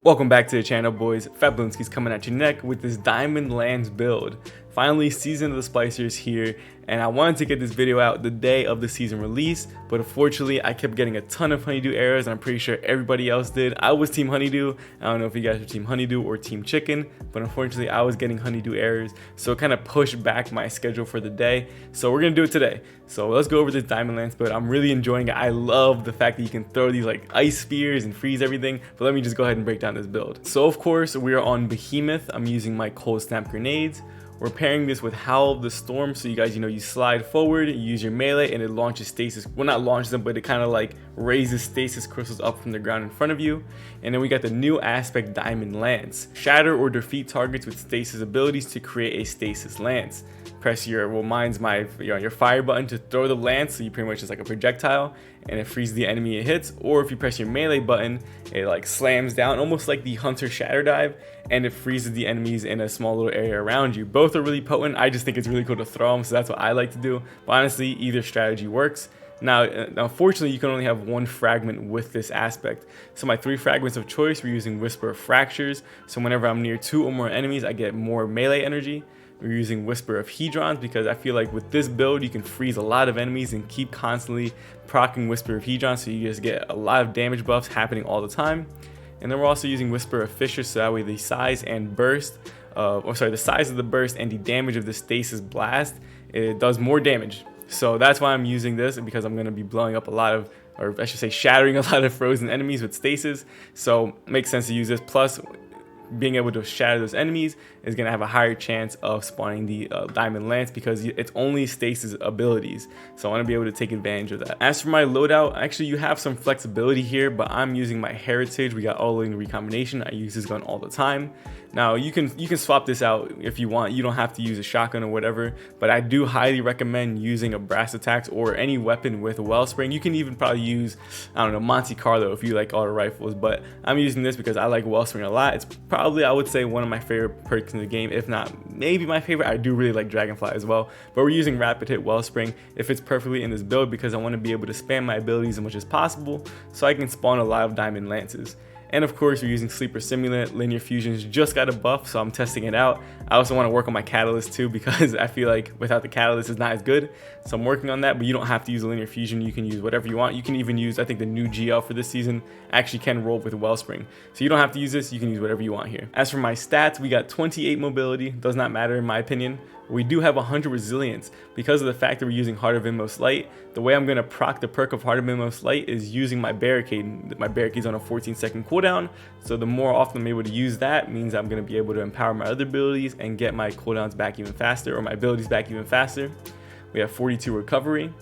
Welcome back to the channel, boys. Fablinski's coming at your neck with this Diamond Lands build. Finally, season of the Splicer is here, and I wanted to get this video out the day of the season release, but unfortunately I kept getting a ton of honeydew errors, and I'm pretty sure everybody else did. I was team honeydew. I don't know if you guys are team honeydew or team chicken, but unfortunately I was getting honeydew errors, so it kind of pushed back my schedule for the day. So we're gonna do it today. So let's go over this Diamond Lands build. I'm really enjoying it. I love the fact that you can throw these like ice spears and freeze everything, but let me just go ahead and break down this build. So of course we are on Behemoth. I'm using my cold snap grenades. We're pairing this with Howl of the Storm, so you guys, you slide forward, you use your melee, and it launches stasis. Well, not launch them, but it kind of like raises stasis crystals up from the ground in front of you. And then we got the new aspect Diamond Lance. Shatter or defeat targets with stasis abilities to create a stasis lance. Press your, well, mine's your fire button to throw the lance, so you pretty much just like a projectile, and it freezes the enemy it hits. Or if you press your melee button, it like slams down, almost like the Hunter Shatter Dive, and it freezes the enemies in a small little area around you. Both are really potent. I just think it's really cool to throw them, so that's what I like to do. But honestly, either strategy works. Now, unfortunately, you can only have one fragment with this aspect. So my 3 fragments of choice, we're using Whisper of Fractures. So whenever I'm near 2 or more enemies, I get more melee energy. We're using Whisper of Hedrons because I feel like with this build, you can freeze a lot of enemies and keep constantly proccing Whisper of Hedrons, so you just get a lot of damage buffs happening all the time. And then we're also using Whisper of Fissure, so that way the size and burst, the size of the burst and the damage of the stasis blast, it does more damage. So that's why I'm using this, because I'm going to be blowing up a lot of, or I should say shattering a lot of frozen enemies with stasis. So it makes sense to use this. Plus, being able to shatter those enemies is going to have a higher chance of spawning the Diamond Lance, because it's only stasis abilities, so I want to be able to take advantage of that. As for my loadout, actually you have some flexibility here, but I'm using my heritage. We got all in recombination. I use this gun all the time. Now you can swap this out if you want. You don't have to use a shotgun or whatever, but I do highly recommend using a brass attacks or any weapon with a wellspring. You can even probably use, I don't know, Monte Carlo if you like auto rifles, but I'm using this because I like wellspring a lot. It's probably, I would say, one of my favorite perks in the game, if not maybe my favorite. I do really like Dragonfly as well, but we're using rapid hit wellspring. It fits perfectly in this build because I want to be able to spam my abilities as much as possible so I can spawn a lot of Diamond Lances. And of course, we're using Sleeper Simulant. Linear Fusion's just got a buff, so I'm testing it out. I also want to work on my Catalyst too, because I feel like without the Catalyst, it's not as good. So I'm working on that, but you don't have to use Linear Fusion. You can use whatever you want. You can even use, I think the new GL for this season actually can roll with Wellspring. So you don't have to use this. You can use whatever you want here. As for my stats, we got 28 mobility. Does not matter in my opinion. We do have 100 resilience because of the fact that we're using Heart of Inmost Light. The way I'm going to proc the perk of Heart of Inmost Light is using my barricade. My barricade's on a 14-second cooldown, so the more often I'm able to use that means I'm going to be able to empower my other abilities and get my cooldowns back even faster, or my abilities back even faster. We have 42 recovery.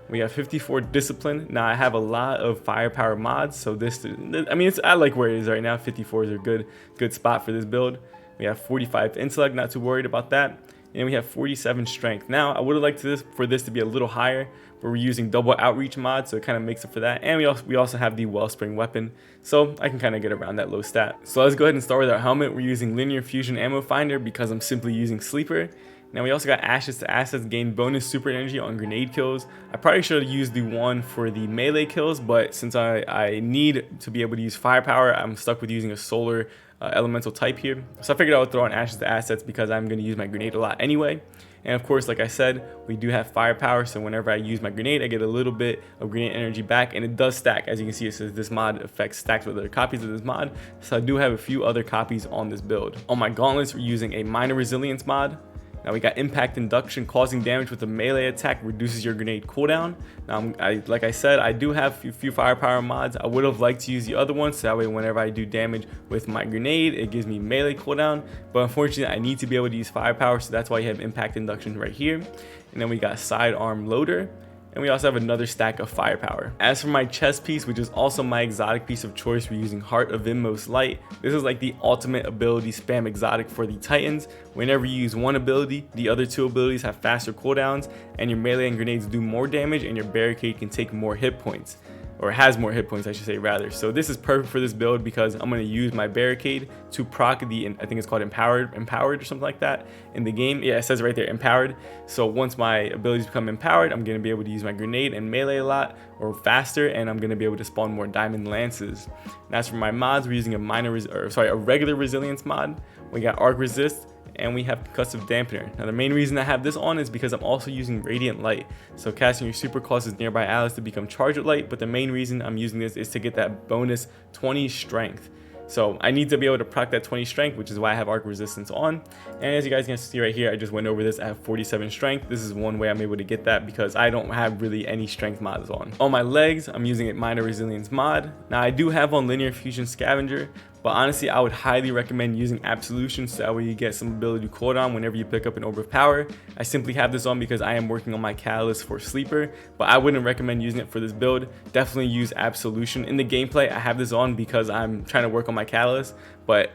We have 54 discipline. Now I have a lot of firepower mods, so this, I mean, I like where it is right now. 54 is a good spot for this build. We have 45 intellect, not too worried about that. And we have 47 strength. Now I would have liked for this to be a little higher, but we're using double outreach mod, so it kind of makes up for that. And we also have the wellspring weapon, so I can kind of get around that low stat. So let's go ahead and start with our helmet. We're using linear fusion ammo finder because I'm simply using sleeper. Now we also got ashes to assets, gain bonus super energy on grenade kills. I probably should have used the one for the melee kills, but since I need to be able to use firepower, I'm stuck with using a solar elemental type here. So I figured I would throw on ashes to assets because I'm going to use my grenade a lot anyway. And of course, like I said, we do have firepower, so whenever I use my grenade, I get a little bit of grenade energy back, and it does stack. As you can see, it says this mod affects stacks with other copies of this mod, so I do have a few other copies on this build. On my gauntlets, we're using a minor resilience mod. Now we got impact induction, causing damage with a melee attack reduces your grenade cooldown. Now, like I said, I do have a few firepower mods. I would have liked to use the other ones, so that way whenever I do damage with my grenade, it gives me melee cooldown. But unfortunately, I need to be able to use firepower, so that's why you have impact induction right here. And then we got sidearm loader. And we also have another stack of firepower. As for my chest piece, which is also my exotic piece of choice, we're using Heart of Inmost Light. This is like the ultimate ability spam exotic for the Titans. Whenever you use one ability, the other 2 abilities have faster cooldowns, and your melee and grenades do more damage, and your barricade can take more hit points. or has more hit points, I should say rather. So this is perfect for this build because I'm going to use my barricade to proc the, I think it's called empowered or something like that in the game. Yeah, it says right there, empowered. So once my abilities become empowered, I'm going to be able to use my grenade and melee a lot or faster, and I'm going to be able to spawn more diamond lances. And as for my mods, we're using a regular resilience mod. We got arc resist, and we have concussive dampener. Now the main reason I have this on is because I'm also using radiant light. So casting your super causes nearby allies to become charged with light, but the main reason I'm using this is to get that bonus 20 strength. So I need to be able to proc that 20 strength, which is why I have arc resistance on. And as you guys can see right here, I just went over this. I have 47 strength. This is one way I'm able to get that because I don't have really any strength mods on. On my legs, I'm using a minor resilience mod. Now I do have on linear fusion scavenger, but honestly, I would highly recommend using absolution so that way you get some ability cooldown whenever you pick up an orb of power. I simply have this on because I am working on my catalyst for sleeper, but I wouldn't recommend using it for this build. Definitely use absolution. In the gameplay, I have this on because I'm trying to work on my catalyst, but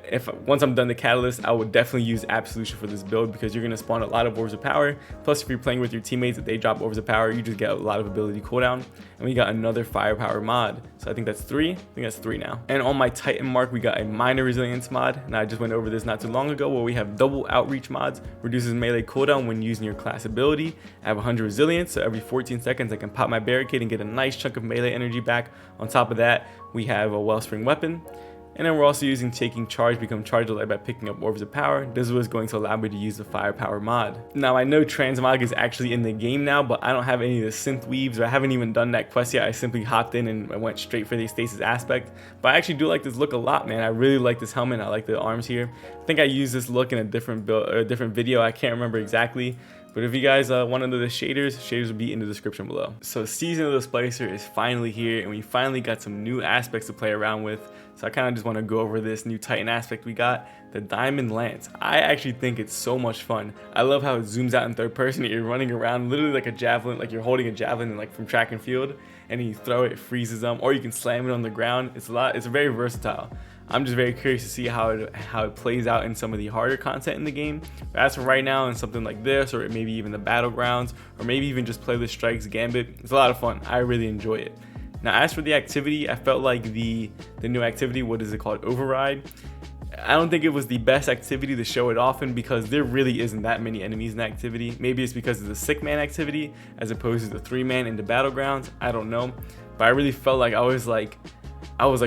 once I'm done the catalyst, I would definitely use absolution for this build because you're going to spawn a lot of orbs of power. Plus, if you're playing with your teammates, if they drop orbs of power, you just get a lot of ability cooldown. And we got another firepower mod, so I think that's 3. I think that's 3 now. And on my Titan mark, we got a minor resilience mod, and I just went over this not too long ago, where we have double outreach mods, reduces melee cooldown when using your class ability. I have 100 resilience, so every 14 seconds I can pop my barricade and get a nice chunk of melee energy back. On top of that, we have a wellspring weapon. And then we're also using taking charge, become charged light by picking up orbs of power. This was going to allow me to use the firepower mod. Now I know transmog is actually in the game now, but I don't have any of the synth weaves, or I haven't even done that quest yet. I simply hopped in and I went straight for the stasis aspect. But I actually do like this look a lot, man. I really like this helmet. I like the arms here. I think I used this look in a different build, or a different video. I can't remember exactly. But if you guys want under the shaders will be in the description below. So season of the Splicer is finally here, and we finally got some new aspects to play around with. So I kind of just want to go over this new Titan aspect we got, the Diamond Lance. I actually think it's so much fun. I love how it zooms out in third person. You're running around literally like a javelin, like you're holding a javelin like from track and field, and then you throw it, it freezes them, or you can slam it on the ground. It's very versatile. I'm just very curious to see how it plays out in some of the harder content in the game. But as for right now, in something like this, or maybe even the battlegrounds, or maybe even just play the Strikes Gambit, it's a lot of fun. I really enjoy it. Now as for the activity, I felt like the new activity, what is it called, Override, I don't think it was the best activity to show it often because there really isn't that many enemies in the activity. Maybe it's because of the 6-man activity as opposed to the 3-man in the battlegrounds. I don't know, but I really felt like I was like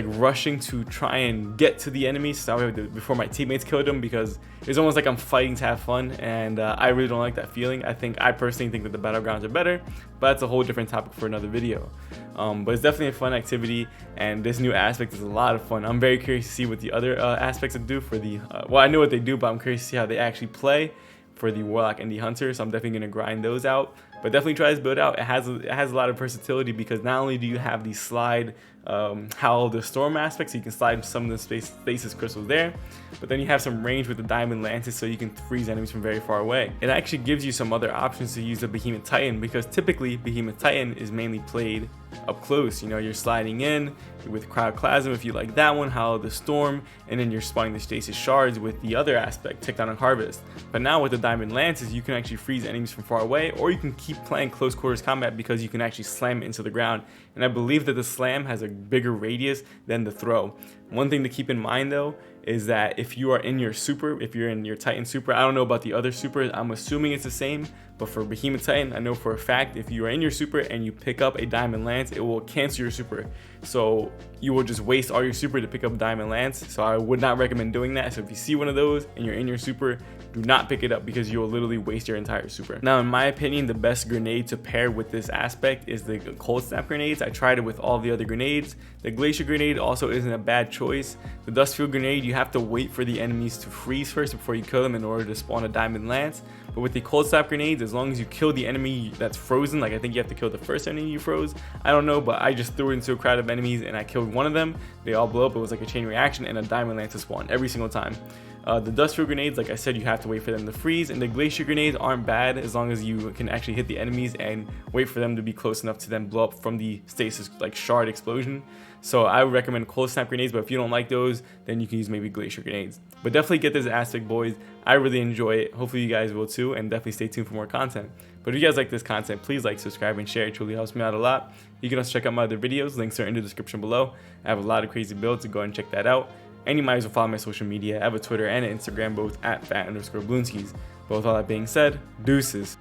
rushing to try and get to the enemies before my teammates killed them, because it's almost like I'm fighting to have fun, and I really don't like that feeling. I personally think that the battlegrounds are better, but that's a whole different topic for another video. But it's definitely a fun activity, and this new aspect is a lot of fun. I'm very curious to see what the other aspects do for the well, I know what they do, but I'm curious to see how they actually play for the Warlock and the Hunter, so I'm definitely going to grind those out. But definitely try this build out. It has a lot of versatility because not only do you have the slide Howl of the Storm aspect, so you can slide some of the stasis crystals there, but then you have some range with the Diamond Lances, so you can freeze enemies from very far away. It actually gives you some other options to use the Behemoth Titan, because typically Behemoth Titan is mainly played up close. You know, you're sliding in with Cryochlasm if you like that one, Howl of the Storm, and then you're spawning the stasis shards with the other aspect, Tectonic Harvest. But now with the Diamond Lances, you can actually freeze enemies from far away, or you can keep playing close quarters combat because you can actually slam it into the ground. And I believe that the slam has a bigger radius than the throw. One thing to keep in mind though is that if you are in your super, if you're in your Titan super, I don't know about the other supers, I'm assuming it's the same, but for Behemoth Titan, I know for a fact if you are in your super and you pick up a Diamond Lance, it will cancel your super. So you will just waste all your super to pick up Diamond Lance. So I would not recommend doing that. So if you see one of those and you're in your super, do not pick it up because you will literally waste your entire super. Now, in my opinion, the best grenade to pair with this aspect is the Cold Snap grenades. I tried it with all the other grenades. The Glacier grenade also isn't a bad choice. The Dustfield grenade, you have to wait for the enemies to freeze first before you kill them in order to spawn a Diamond Lance. But with the Cold Snap grenades, as long as you kill the enemy that's frozen, like I think you have to kill the first enemy you froze, I don't know, but I just threw it into a crowd of enemies and I killed one of them. They all blew up. It was like a chain reaction, and a Diamond Lance spawned every single time. The Dustfield grenades, like I said, you have to wait for them to freeze, and the Glacier grenades aren't bad as long as you can actually hit the enemies and wait for them to be close enough to then blow up from the stasis like shard explosion. So I would recommend Cold Snap grenades, but if you don't like those, then you can use maybe Glacier grenades. But definitely get this aspect, boys. I really enjoy it. Hopefully you guys will too, and definitely stay tuned for more content. But if you guys like this content, please like, subscribe, and share. It truly helps me out a lot. You can also check out my other videos. Links are in the description below. I have a lot of crazy builds, so go ahead and check that out. And you might as well follow my social media. I have a Twitter and an Instagram, both at @fat_Bloonskis. But with all that being said, deuces.